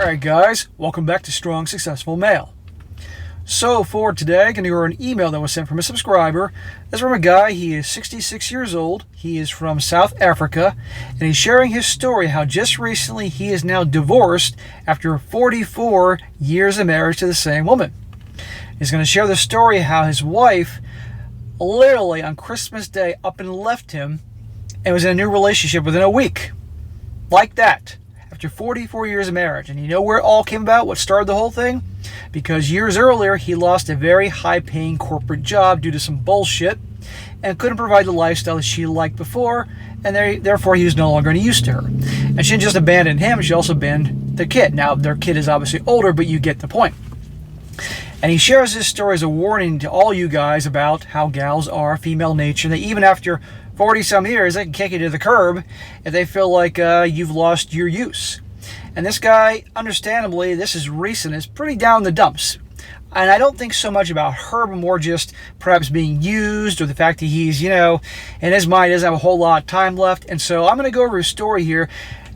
Alright guys, welcome back to Strong Successful Male. So for today, I'm going to go over an email that was sent from a subscriber. This is from a guy. He is 66 years old. He is from South Africa, and he's sharing his story how just recently he is now divorced after 44 years of marriage to the same woman. He's going to share the story how his wife literally on Christmas Day up and left him and was in a new relationship within a week. Like that. After 44 years of marriage. And you know where it all came about? What started the whole thing? Because years earlier, he lost a very high-paying corporate job due to some bullshit and couldn't provide the lifestyle that she liked before, and therefore he was no longer any use to her. And she didn't just abandon him, she also abandoned the kid. Now, their kid is obviously older, but you get the point. And he shares this story as a warning to all you guys about how gals are, female nature, that even after 40-some years, they can kick you to the curb if they feel like you've lost your use. And this guy, understandably, this is recent, is pretty down in the dumps. And I don't think so much about her, but more just perhaps being used or the fact that he's, in his mind, doesn't have a whole lot of time left. And so I'm going to go over his story here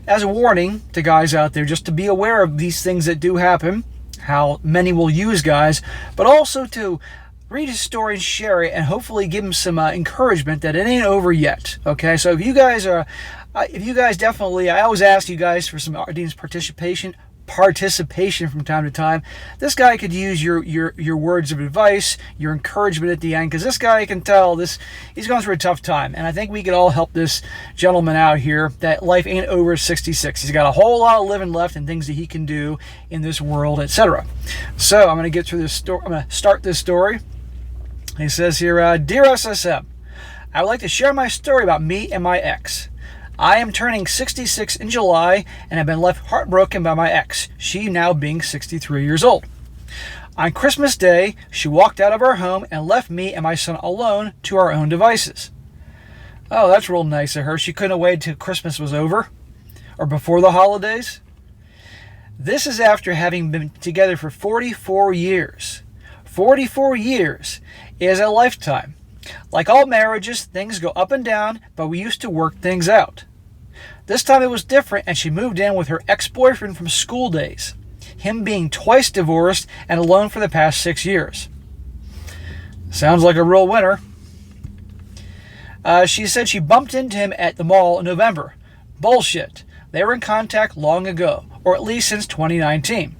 as a warning to guys out there, just to be aware of these things that do happen, how many will use guys, but also to read his story and share it and hopefully give him some encouragement that it ain't over yet. Okay, so if you guys definitely, I always ask you guys for some audience participation from time to time. This guy could use your words of advice, your encouragement at the end, because this guy, I can tell he's going through a tough time, and I think we could all help this gentleman out here that life ain't over at 66. He's got a whole lot of living left and things that he can do in this world, etc. So I'm going to get through this story. I'm going to start this story. He says here, Dear SSM, I would like to share my story about me and my ex. I am turning 66 in July and have been left heartbroken by my ex, she now being 63 years old. On Christmas Day, she walked out of our home and left me and my son alone to our own devices. Oh, that's real nice of her. She couldn't wait till Christmas was over or before the holidays. This is after having been together for 44 years. 44 years is a lifetime. Like all marriages, things go up and down, but we used to work things out. This time it was different, and she moved in with her ex-boyfriend from school days, him being twice divorced and alone for the past 6 years. Sounds like a real winner. She said she bumped into him at the mall in November. Bullshit. They were in contact long ago, or at least since 2019.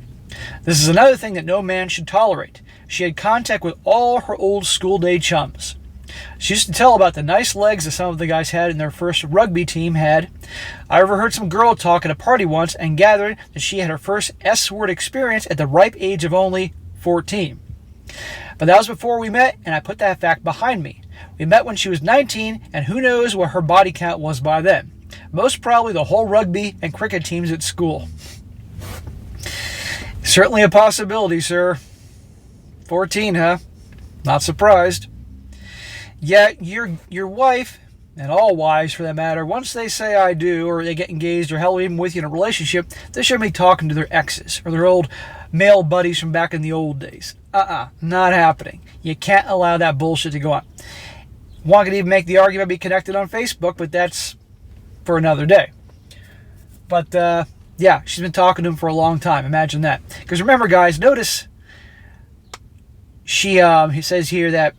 This is another thing that no man should tolerate. She had contact with all her old school day chums. She used to tell about the nice legs that some of the guys had in their first rugby team had. I overheard some girl talk at a party once and gathered that she had her first S-word experience at the ripe age of only 14. But that was before we met, and I put that fact behind me. We met when she was 19, and who knows what her body count was by then. Most probably the whole rugby and cricket teams at school. Certainly a possibility, sir. 14, huh? Not surprised. Yet your wife, and all wives for that matter, once they say I do, or they get engaged, or hell, even with you in a relationship, they shouldn't be talking to their exes or their old male buddies from back in the old days. Not happening. You can't allow that bullshit to go on. One could even make the argument be connected on Facebook, but that's for another day. But yeah, she's been talking to him for a long time. Imagine that. Because remember, guys, notice he says here that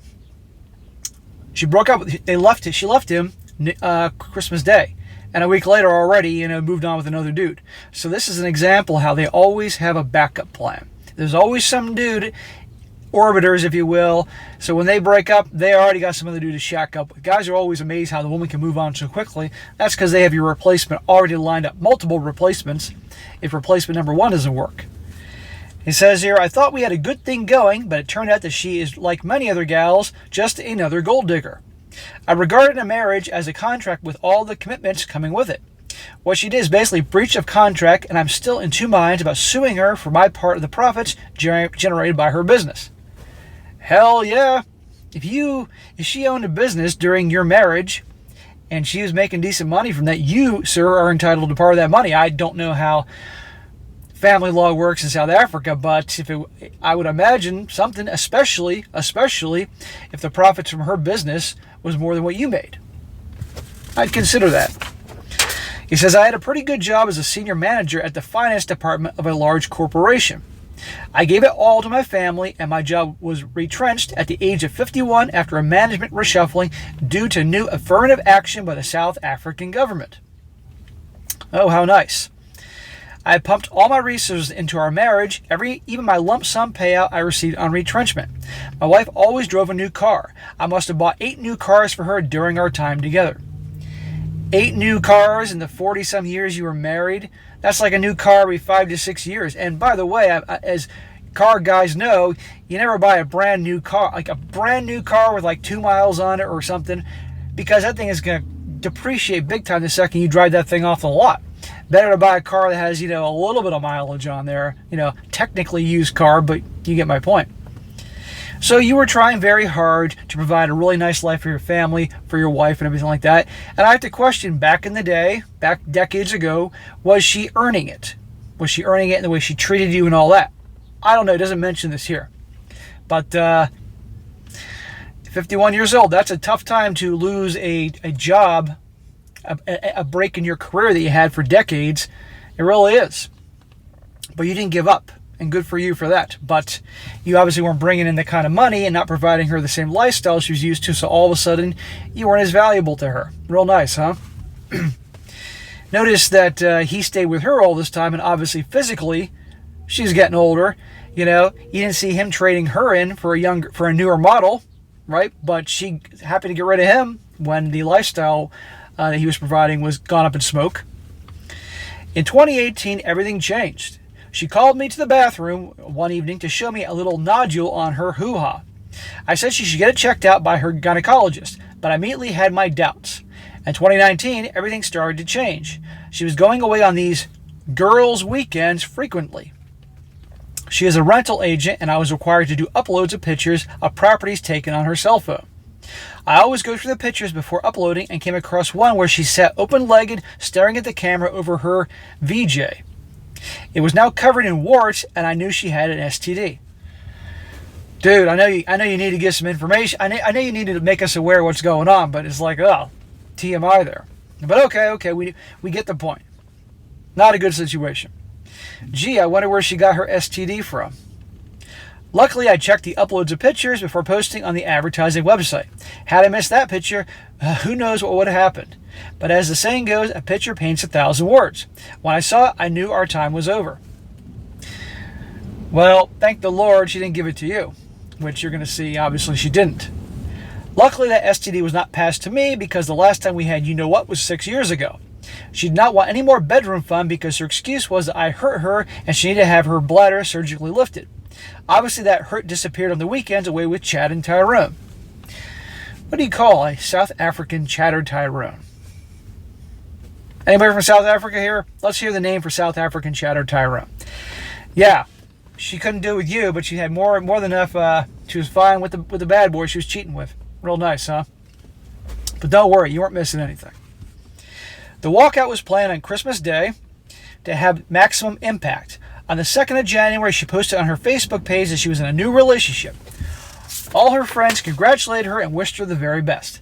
she broke up. She left him Christmas Day, and a week later already, moved on with another dude. So this is an example how they always have a backup plan. There's always some dude, orbiters, if you will. So when they break up, they already got some other dude to shack up with. Guys are always amazed how the woman can move on so quickly. That's because they have your replacement already lined up, multiple replacements, if replacement number one doesn't work. He says here, I thought we had a good thing going, but it turned out that she is, like many other gals, just another gold digger. I regarded a marriage as a contract with all the commitments coming with it. What she did is basically breach of contract, and I'm still in two minds about suing her for my part of the profits generated by her business. Hell yeah. If she owned a business during your marriage, and she was making decent money from that, you, sir, are entitled to part of that money. I don't know how family law works in South Africa, but I would imagine something, especially if the profits from her business was more than what you made. I'd consider that. He says, I had a pretty good job as a senior manager at the finance department of a large corporation. I gave it all to my family, and my job was retrenched at the age of 51 after a management reshuffling due to new affirmative action by the South African government. Oh, how nice. I pumped all my resources into our marriage, even my lump sum payout I received on retrenchment. My wife always drove a new car. I must have bought 8 new cars for her during our time together. 8 new cars in the 40-some years you were married? That's like a new car every 5 to 6 years. And by the way, as car guys know, you never buy a brand new car, like a brand new car with like 2 miles on it or something, because that thing is going to depreciate big time the second you drive that thing off the lot. Better to buy a car that has, a little bit of mileage on there, technically used car, but you get my point. So you were trying very hard to provide a really nice life for your family, for your wife and everything like that. And I have to question, back in the day, back decades ago, was she earning it? Was she earning it in the way she treated you and all that? I don't know. It doesn't mention this here. But 51 years old, that's a tough time to lose a job, a break in your career that you had for decades. It really is. But you didn't give up. And good for you for that. But you obviously weren't bringing in the kind of money and not providing her the same lifestyle she was used to. So all of a sudden, you weren't as valuable to her. Real nice, huh? Notice that he stayed with her all this time. And obviously, physically, she's getting older. You didn't see him trading her in for a newer model, right? But she happened to get rid of him when the lifestyle that he was providing was gone up in smoke. In 2018, everything changed. She called me to the bathroom one evening to show me a little nodule on her hoo-ha. I said she should get it checked out by her gynecologist, but I immediately had my doubts. In 2019, everything started to change. She was going away on these girls' weekends frequently. She is a rental agent, and I was required to do uploads of pictures of properties taken on her cell phone. I always go through the pictures before uploading and came across one where she sat open-legged, staring at the camera over her VJ. It was now covered in warts, and I knew she had an STD. Dude, I know you need to get some information. I know you need to make us aware of what's going on, but it's like, TMI there. But okay, we get the point. Not a good situation. Gee, I wonder where she got her STD from. Luckily, I checked the uploads of pictures before posting on the advertising website. Had I missed that picture, who knows what would have happened. But as the saying goes, a picture paints 1,000 words. When I saw it, I knew our time was over. Well, thank the Lord she didn't give it to you, which you're going to see, obviously, she didn't. Luckily, that STD was not passed to me because the last time we had was 6 years ago. She did not want any more bedroom fun because her excuse was that I hurt her and she needed to have her bladder surgically lifted. Obviously, that hurt disappeared on the weekends away with Chad and Tyrone. What do you call a South African Chad or Tyrone? Anybody from South Africa here? Let's hear the name for South African Chad or Tyrone. Yeah, she couldn't do it with you, but she had more than enough. She was fine with the bad boy she was cheating with. Real nice, huh? But don't worry, you weren't missing anything. The walkout was planned on Christmas Day to have maximum impact. On the 2nd of January, she posted on her Facebook page that she was in a new relationship. All her friends congratulated her and wished her the very best.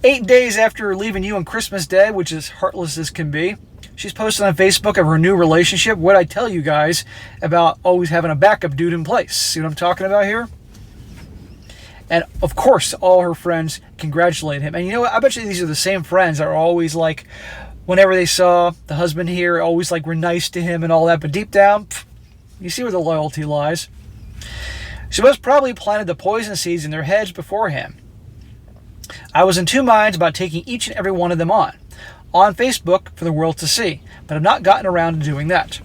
8 days after leaving you on Christmas Day, which is heartless as can be, she's posted on Facebook of her new relationship. What I tell you guys about always having a backup dude in place. See what I'm talking about here? And of course, all her friends congratulate him. And you know what? I bet you these are the same friends that are always like, whenever they saw the husband here, always like were nice to him and all that. But deep down, you see where the loyalty lies. She most probably planted the poison seeds in their heads beforehand. I was in 2 minds about taking each and every one of them on Facebook for the world to see, but I've not gotten around to doing that.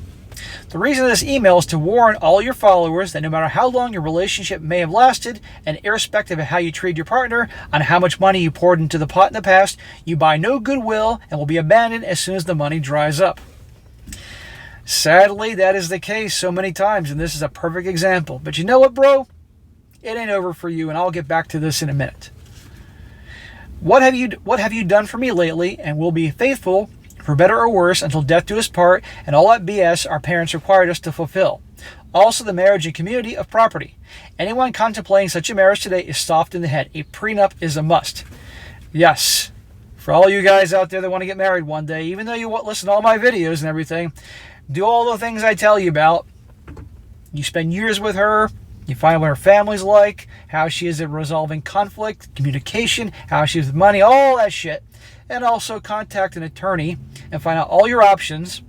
The reason of this email is to warn all your followers that no matter how long your relationship may have lasted, and irrespective of how you treat your partner, on how much money you poured into the pot in the past, you buy no goodwill and will be abandoned as soon as the money dries up. Sadly, that is the case so many times, and this is a perfect example. But you know what, bro? It ain't over for you, and I'll get back to this in a minute. What have you done for me lately, and will be faithful, for better or worse, until death do us part, and all that BS our parents required us to fulfill. Also, the marriage and community of property. Anyone contemplating such a marriage today is soft in the head. A prenup is a must. Yes, For all you guys out there that want to get married one day, even though you listen to all my videos and everything, do all the things I tell you about. You spend years with her. You find out what her family's like, how she is at resolving conflict, communication, how she is with money, all that shit. And also contact an attorney and find out all your options,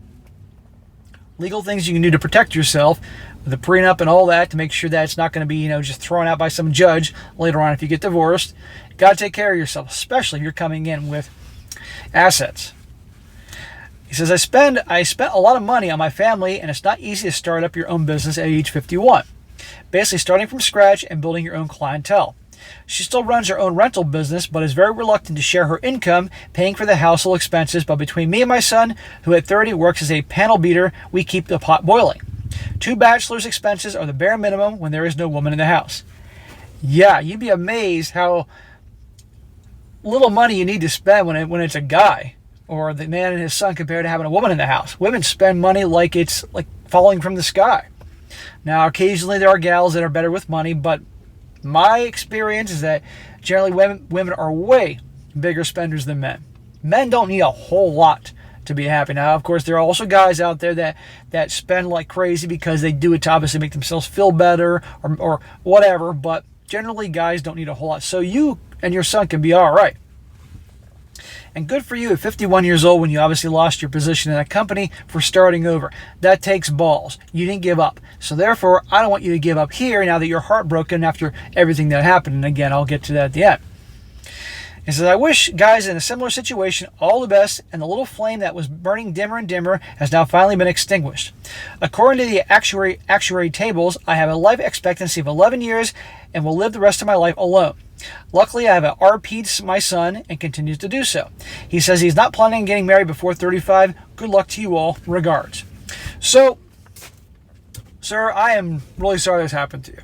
legal things you can do to protect yourself, with a prenup and all that, to make sure that it's not going to be, just thrown out by some judge later on if you get divorced. You got to take care of yourself, especially if you're coming in with assets. He says, I spent a lot of money on my family, and it's not easy to start up your own business at age 51. Basically starting from scratch and building your own clientele. She still runs her own rental business, but is very reluctant to share her income, paying for the household expenses. But between me and my son, who at 30 works as a panel beater, we keep the pot boiling. 2 bachelor's expenses are the bare minimum when there is no woman in the house. Yeah, you'd be amazed how little money you need to spend when it's a guy or the man and his son compared to having a woman in the house. Women spend money like it's like falling from the sky. Now, occasionally there are gals that are better with money, but my experience is that generally women are way bigger spenders than men. Men don't need a whole lot to be happy. Now, of course, there are also guys out there that spend like crazy because they do it to obviously make themselves feel better or whatever, but generally guys don't need a whole lot. So you and your son can be all right. And good for you at 51 years old when you obviously lost your position in that company for starting over. That takes balls. You didn't give up. So therefore, I don't want you to give up here now that you're heartbroken after everything that happened. And again, I'll get to that at the end. He says, I wish guys in a similar situation all the best, and the little flame that was burning dimmer and dimmer has now finally been extinguished. According to the actuary tables, I have a life expectancy of 11 years and will live the rest of my life alone. Luckily, I have RP'd my son and continues to do so. He says he's not planning on getting married before 35. Good luck to you all. Regards. So, sir, I am really sorry this happened to you.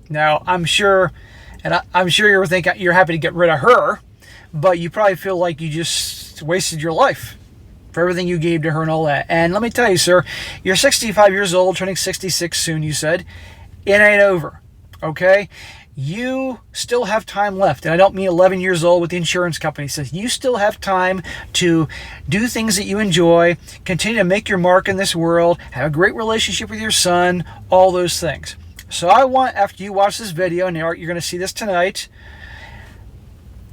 Now, I'm sure you're thinking you're happy to get rid of her, but you probably feel like you just wasted your life for everything you gave to her and all that. And let me tell you, sir, you're 65 years old, turning 66 soon, you said. It ain't over, okay? You still have time left. And I don't mean 11 years old with the insurance company. It says you still have time to do things that you enjoy, continue to make your mark in this world, have a great relationship with your son, all those things. So I want, after you watch this video, and you're going to see this tonight,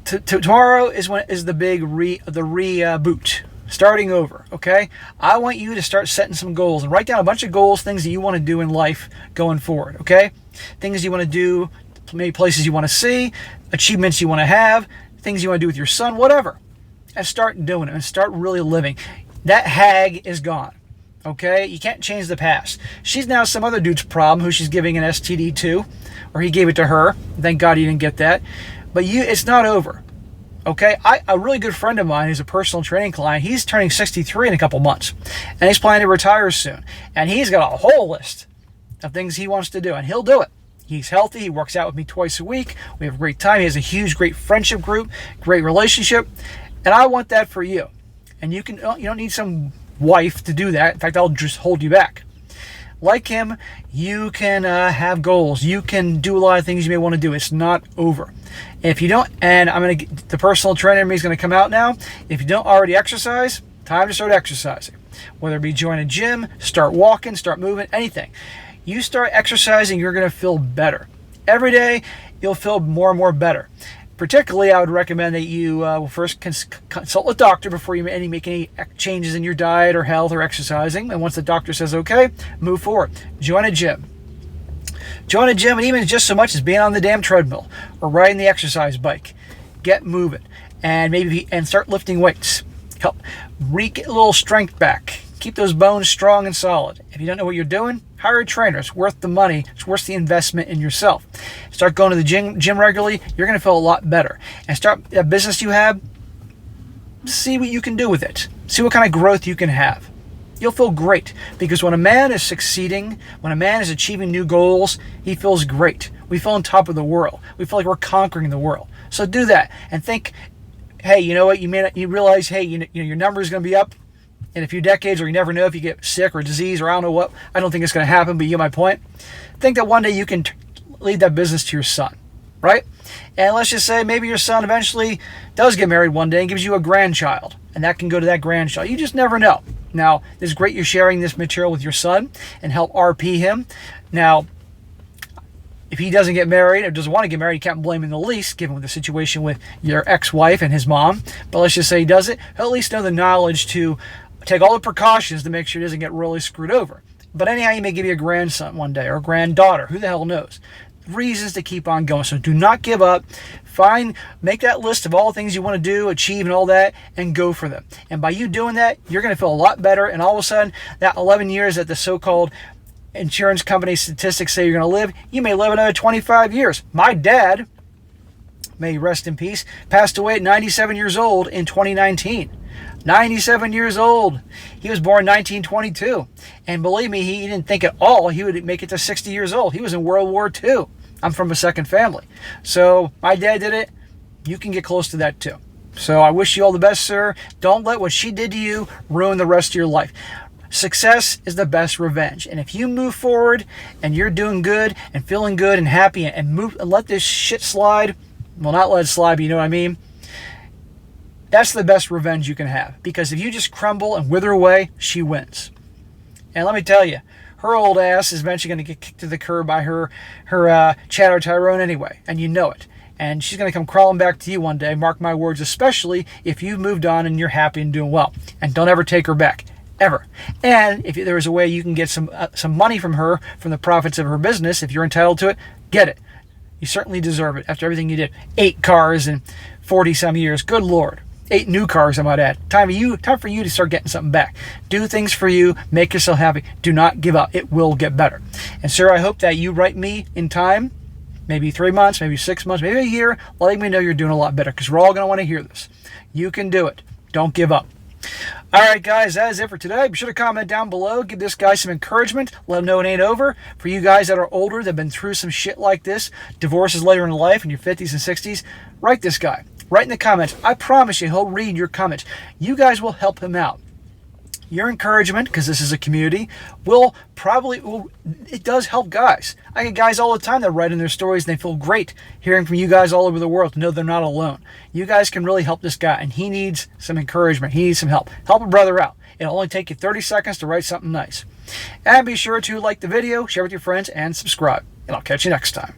tomorrow is the big reboot. Starting over, okay? I want you to start setting some goals and write down a bunch of goals, things that you want to do in life going forward, okay? Things you want to do, maybe places you want to see, achievements you want to have, things you want to do with your son, whatever. And start doing it and start really living. That hag is gone, okay? You can't change the past. She's now some other dude's problem who she's giving an STD to, or he gave it to her. Thank God you didn't get that. But it's not over. Okay, a really good friend of mine who's a personal training client, he's turning 63 in a couple months, and he's planning to retire soon. And he's got a whole list of things he wants to do, and he'll do it. He's healthy. He works out with me twice a week. We have a great time. He has a huge, great friendship group, great relationship, and I want that for you. And you don't need some wife to do that. In fact, I'll just hold you back. Like him, you can have goals. You can do a lot of things you may want to do. It's not over. If you don't, and the personal trainer in me is going to come out now. If you don't already exercise, time to start exercising. Whether it be join a gym, start walking, start moving, anything. You start exercising, you're going to feel better. Every day, you'll feel more and more better. Particularly, I would recommend that you will first consult a doctor before you make any changes in your diet or health or exercising. And once the doctor says, okay, move forward. Join a gym. Join a gym, and even just so much as being on the damn treadmill or riding the exercise bike. Get moving. And start lifting weights. Help get a little strength back. Keep those bones strong and solid. If you don't know what you're doing, hire a trainer. It's worth the money. It's worth the investment in yourself. Start going to the gym regularly. You're going to feel a lot better. And start a business you have. See what you can do with it. See what kind of growth you can have. You'll feel great. Because when a man is succeeding, when a man is achieving new goals, he feels great. We feel on top of the world. We feel like we're conquering the world. So do that. And think, hey, you know what? You realize, hey, your number is going to be up in a few decades, or you never know if you get sick or disease, or I don't know what. I don't think it's going to happen, but you get my point. Think that one day you can lead that business to your son, right? And let's just say maybe your son eventually does get married one day and gives you a grandchild, and that can go to that grandchild. You just never know. Now, it's great you're sharing this material with your son and help RP him. Now, if he doesn't get married or doesn't want to get married, you can't blame him in the least, given the situation with your ex-wife and his mom. But let's just say he does it. He'll at least know the knowledge to take all the precautions to make sure he doesn't get really screwed over. But anyhow, he may give you a grandson one day or a granddaughter. Who the hell knows? Reasons to keep on going. So do not give up. Make that list of all the things you want to do, achieve, and all that, and go for them. And by you doing that, you're going to feel a lot better. And all of a sudden, that 11 years that the so-called insurance company statistics say you're going to live, you may live another 25 years. My dad, may he rest in peace, passed away at 97 years old in 2019. 97 years old. He was born in 1922. And believe me, he didn't think at all he would make it to 60 years old. He was in World War II. I'm from a second family. So my dad did it. You can get close to that too. So I wish you all the best, sir. Don't let what she did to you ruin the rest of your life. Success is the best revenge. And if you move forward and you're doing good and feeling good and happy and move and let this shit slide, well, not let it slide, but you know what I mean? That's the best revenge you can have. Because if you just crumble and wither away, she wins. And let me tell you, her old ass is eventually going to get kicked to the curb by her Chatter Tyrone anyway. And you know it. And she's going to come crawling back to you one day, mark my words, especially if you've moved on and you're happy and doing well. And don't ever take her back. Ever. And if there is a way you can get some money from her, from the profits of her business, if you're entitled to it, get it. You certainly deserve it after everything you did. 8 cars in 40-some years. Good Lord. 8 new cars, I might add. Time for you to start getting something back. Do things for you. Make yourself happy. Do not give up. It will get better. And sir, I hope that you write me in time, maybe 3 months, maybe 6 months, maybe a year, letting me know you're doing a lot better, because we're all going to want to hear this. You can do it. Don't give up. All right, guys, that is it for today. Be sure to comment down below. Give this guy some encouragement. Let him know it ain't over. For you guys that are older, that have been through some shit like this, divorces later in life in your 50s and 60s, write this guy. Write in the comments. I promise you, he'll read your comments. You guys will help him out. Your encouragement, because this is a community, it does help guys. I get guys all the time that write in their stories and they feel great hearing from you guys all over the world to know they're not alone. You guys can really help this guy, and he needs some encouragement. He needs some help. Help a brother out. It'll only take you 30 seconds to write something nice. And be sure to like the video, share with your friends, and subscribe. And I'll catch you next time.